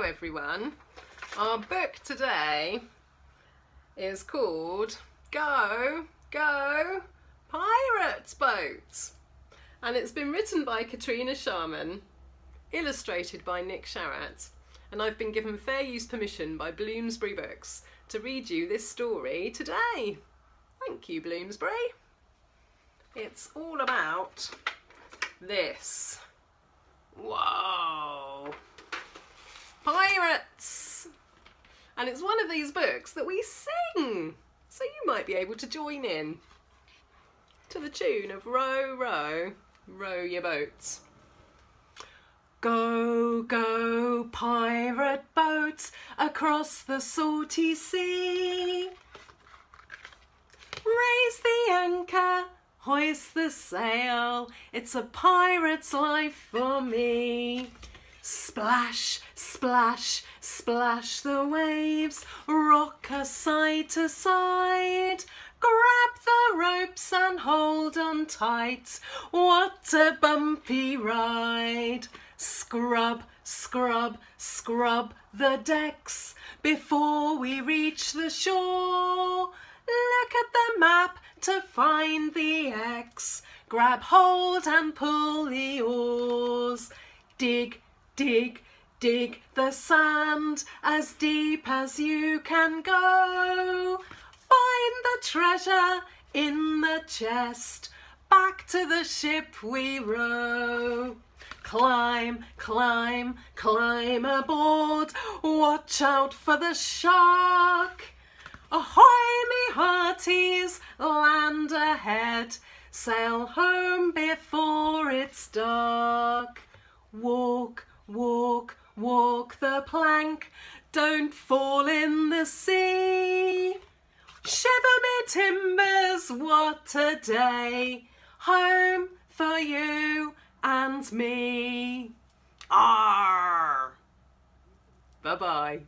Hello everyone. Our book today is called Go, Go, Pirate Boat, and it's been written by Katrina Sharman, illustrated by Nick Sharratt, and I've been given fair use permission by Bloomsbury Books to read you this story today. Thank you, Bloomsbury. It's all about this. Whoa! Pirates! And it's one of these books that we sing, so you might be able to join in to the tune of Row, Row, Row Your Boat. Go, go, pirate boat, across the salty sea. Raise the anchor, hoist the sail, it's a pirate's life for me. Splash, splash, splash the waves, rock us side to side. Grab the ropes and hold on tight, what a bumpy ride. Scrub, scrub, scrub the decks before we reach the shore. Look at the map to find the X, grab hold and pull the oars. Dig, dig, dig the sand as deep as you can go. Find the treasure in the chest, back to the ship we row. Climb, climb, climb aboard, watch out for the shark. Ahoy me hearties, land ahead, sail home before it's dark. Walk, walk, walk the plank, don't fall in the sea. Shiver me timbers, what a day, home for you and me. Arr! Bye-bye.